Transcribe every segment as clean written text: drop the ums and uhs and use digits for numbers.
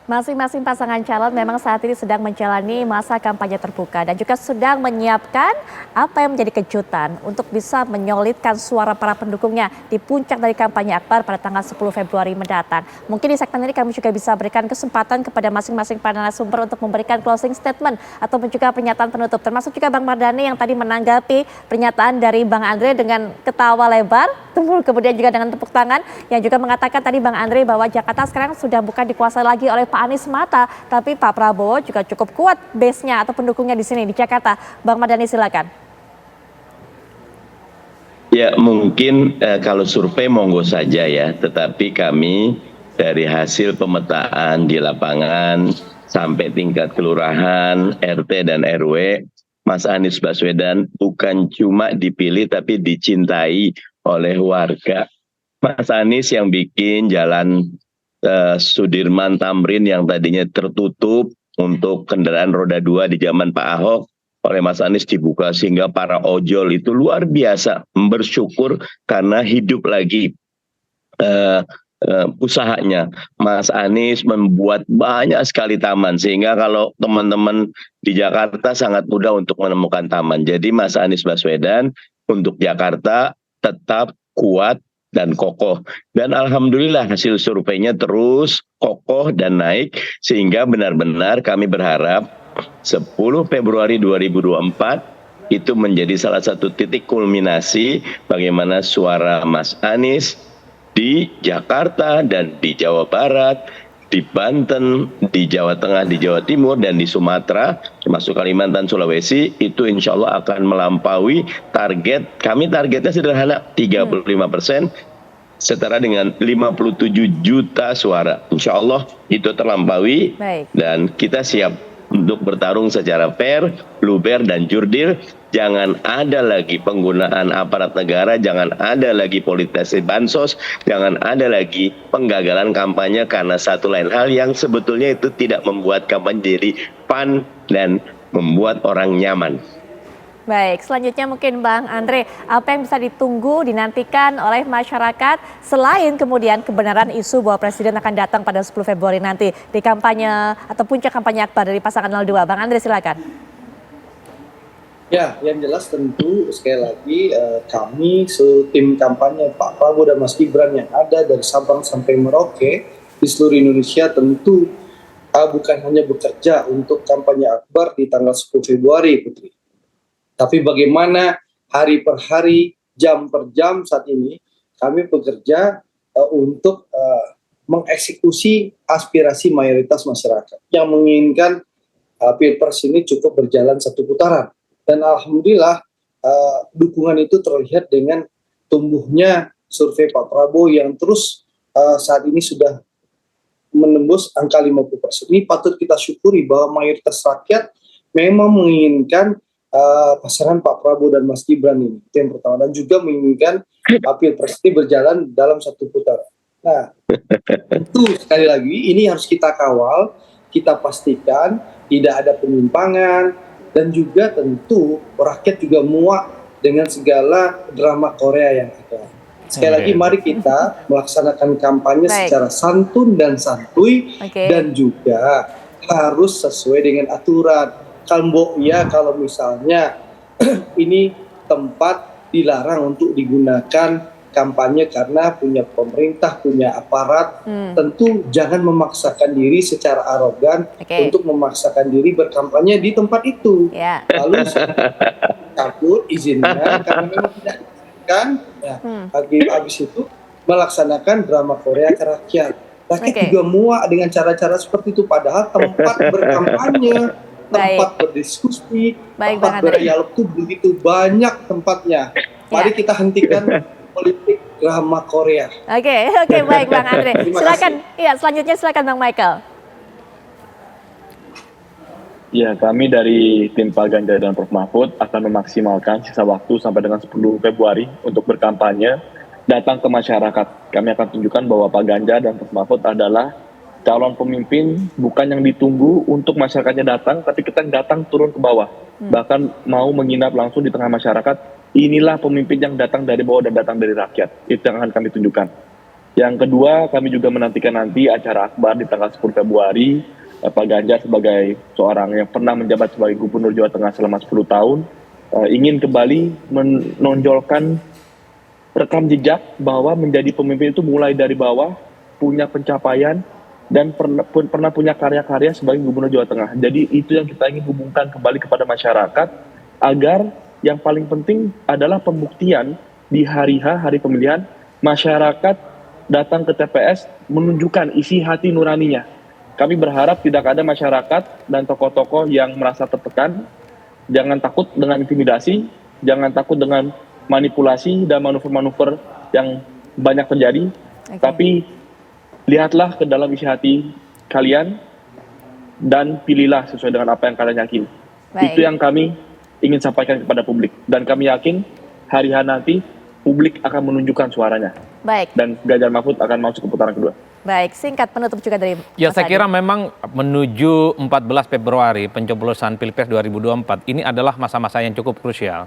Masing-masing pasangan calon memang saat ini sedang menjalani masa kampanye terbuka dan juga sedang menyiapkan apa yang menjadi kejutan untuk bisa menyolidkan suara para pendukungnya di puncak dari kampanye akbar pada tanggal 10 Februari mendatang. Mungkin di segmen ini kami juga bisa berikan kesempatan kepada masing-masing para narasumber untuk memberikan closing statement ataupun juga pernyataan penutup. Termasuk juga Bang Mardhani yang tadi menanggapi pernyataan dari Bang Andre dengan ketawa lebar, kemudian juga dengan tepuk tangan yang juga mengatakan tadi Bang Andre bahwa Jakarta sekarang sudah bukan dikuasai lagi oleh Pak Anies mata, tapi Pak Prabowo juga cukup kuat base-nya atau pendukungnya di sini di Jakarta. Bang Mardhani silakan. Ya mungkin kalau survei monggo saja ya, tetapi kami dari hasil pemetaan di lapangan sampai tingkat kelurahan, RT dan RW, Mas Anies Baswedan bukan cuma dipilih tapi dicintai oleh warga. Mas Anies yang bikin jalan Sudirman Tamrin yang tadinya tertutup untuk kendaraan roda 2 di zaman Pak Ahok oleh Mas Anies dibuka sehingga para ojol itu luar biasa bersyukur karena hidup lagi usahanya. Mas Anies membuat banyak sekali taman sehingga kalau teman-teman di Jakarta sangat mudah untuk menemukan taman. Jadi Mas Anies Baswedan untuk Jakarta tetap kuat dan kokoh. Dan alhamdulillah hasil surveinya terus kokoh dan naik sehingga benar-benar kami berharap 10 Februari 2024 itu menjadi salah satu titik kulminasi bagaimana suara Mas Anies di Jakarta dan di Jawa Barat, di Banten, di Jawa Tengah, di Jawa Timur, dan di Sumatera, termasuk Kalimantan, Sulawesi, itu insya Allah akan melampaui target. Kami targetnya sederhana, 35%, setara dengan 57 juta suara. Insya Allah itu terlampaui. Baik. Dan kita siap untuk bertarung secara fair, luber, dan jurdil. Jangan ada lagi penggunaan aparat negara, jangan ada lagi politisasi bansos, jangan ada lagi penggagalan kampanye karena satu lain hal yang sebetulnya itu tidak membuat kampanye jadi fun dan membuat orang nyaman. Baik, selanjutnya mungkin Bang Andre, apa yang bisa ditunggu, dinantikan oleh masyarakat selain kemudian kebenaran isu bahwa Presiden akan datang pada 10 Februari nanti di kampanye atau puncak kampanye akbar dari pasangan 02. Bang Andre silakan. Ya, yang jelas tentu sekali lagi kami tim kampanye Pak Prabowo dan Mas Gibran yang ada dari Sabang sampai Merauke di seluruh Indonesia tentu bukan hanya bekerja untuk kampanye akbar di tanggal 10 Februari, Putri. Tapi bagaimana hari per hari, jam per jam saat ini kami bekerja untuk mengeksekusi aspirasi mayoritas masyarakat yang menginginkan Pilpres ini cukup berjalan satu putaran. Dan alhamdulillah dukungan itu terlihat dengan tumbuhnya survei Pak Prabowo yang terus saat ini sudah menembus angka 50%. Ini patut kita syukuri bahwa mayoritas rakyat memang menginginkan pasangan Pak Prabowo dan Mas Gibran ini. Itu yang pertama. Dan juga menginginkan Pilpres ini berjalan dalam satu putaran. Nah, tentu sekali lagi ini harus kita kawal, kita pastikan tidak ada penyimpangan, dan juga tentu rakyat juga muak dengan segala drama Korea yang ada. Sekali lagi mari kita melaksanakan kampanye secara santun dan santuy, dan juga harus sesuai dengan aturan. Kalau misalnya ini tempat dilarang untuk digunakan kampanye karena punya pemerintah, punya aparat, tentu jangan memaksakan diri secara arogan untuk memaksakan diri berkampanye di tempat itu. Lalu cabut izinnya karena memang tidak diizinkan, habis itu melaksanakan drama Korea ke rakyat. Rakyat juga muak dengan cara-cara seperti itu, padahal tempat berkampanye, tempat berdiskusi, tempat berdialog itu begitu banyak tempatnya. Mari kita hentikan politik drama Korea. Oke, baik Bang Andre. Silakan. Iya, selanjutnya silakan Bang Michael. Ya, kami dari tim Pak Ganjar dan Prof Mahfud akan memaksimalkan sisa waktu sampai dengan 10 Februari untuk berkampanye, datang ke masyarakat. Kami akan tunjukkan bahwa Pak Ganjar dan Prof Mahfud adalah calon pemimpin bukan yang ditunggu untuk masyarakatnya datang, tapi kita datang turun ke bawah. Bahkan mau menginap langsung di tengah masyarakat. Inilah pemimpin yang datang dari bawah dan datang dari rakyat. Itu yang akan kami tunjukkan. Yang kedua, kami juga menantikan nanti acara akbar di tanggal 10 Februari. Pak Ganjar sebagai seorang yang pernah menjabat sebagai Gubernur Jawa Tengah selama 10 tahun, ingin kembali menonjolkan rekam jejak bahwa menjadi pemimpin itu mulai dari bawah, punya pencapaian, dan pernah punya karya-karya sebagai Gubernur Jawa Tengah. Jadi itu yang kita ingin hubungkan kembali kepada masyarakat, agar yang paling penting adalah pembuktian di hari H, hari pemilihan, masyarakat datang ke TPS menunjukkan isi hati nuraninya. Kami berharap tidak ada masyarakat dan tokoh-tokoh yang merasa tertekan. Jangan takut dengan intimidasi, jangan takut dengan manipulasi dan manuver-manuver yang banyak terjadi. Tapi lihatlah ke dalam isi hati kalian dan pilihlah sesuai dengan apa yang kalian yakin. Itu yang kami ingin sampaikan kepada publik. Dan kami yakin hari H nanti publik akan menunjukkan suaranya. Dan Ganjar Mahfud akan masuk ke putaran kedua. Baik, singkat penutup juga dari Ya, saya kira memang menuju 14 Februari pencoblosan Pilpres 2024 ini adalah masa-masa yang cukup krusial.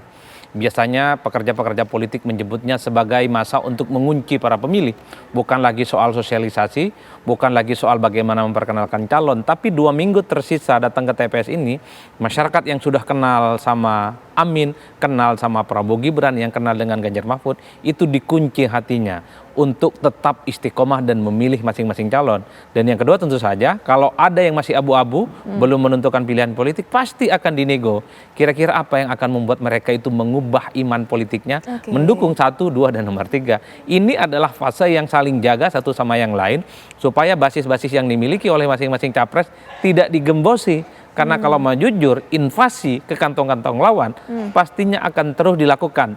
Biasanya pekerja-pekerja politik menyebutnya sebagai masa untuk mengunci para pemilih. Bukan lagi soal sosialisasi, bukan lagi soal bagaimana memperkenalkan calon, tapi 2 minggu tersisa datang ke TPS ini, masyarakat yang sudah kenal sama Amin, kenal sama Prabowo Gibran, yang kenal dengan Ganjar Mahfud, itu dikunci hatinya untuk tetap istiqomah dan memilih masing-masing calon. Dan yang kedua tentu saja, kalau ada yang masih abu-abu, belum menentukan pilihan politik, pasti akan dinego. Kira-kira apa yang akan membuat mereka itu mengubah iman politiknya, mendukung 1, 2, dan nomor 3. Ini adalah fase yang saling jaga satu sama yang lain, supaya basis-basis yang dimiliki oleh masing-masing capres tidak digembosi. Karena kalau mau jujur, invasi ke kantong-kantong lawan pastinya akan terus dilakukan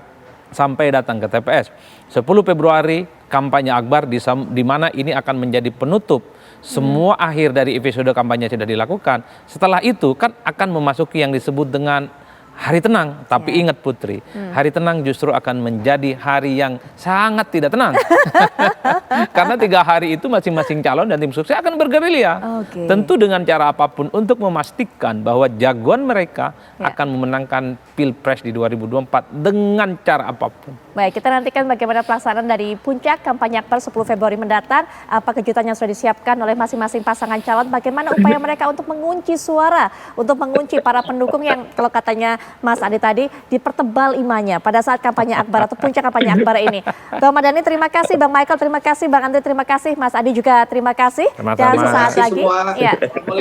sampai datang ke TPS. 10 Februari kampanye akbar di mana ini akan menjadi penutup semua akhir dari episode kampanye sudah dilakukan. Setelah itu kan akan memasuki yang disebut dengan hari tenang. Tapi ingat Putri, hari tenang justru akan menjadi hari yang sangat tidak tenang. Karena 3 hari itu masing-masing calon dan tim sukses akan bergerilya. Tentu dengan cara apapun untuk memastikan bahwa jagoan mereka akan memenangkan Pilpres di 2024 dengan cara apapun. Baik, kita nantikan bagaimana pelaksanaan dari puncak kampanye akbar 10 Februari mendatang. Apa kejutan yang sudah disiapkan oleh masing-masing pasangan calon, bagaimana upaya mereka untuk mengunci suara, untuk mengunci para pendukung yang kalau katanya Mas Adi tadi dipertebal imannya pada saat kampanye akbar atau puncak kampanye akbar ini. Bang Mardhani terima kasih, Bang Michael terima kasih, Bang Andre terima kasih, Mas Adi juga terima kasih. Sama-sama. Dan sesaat lagi. Terima kasih semua.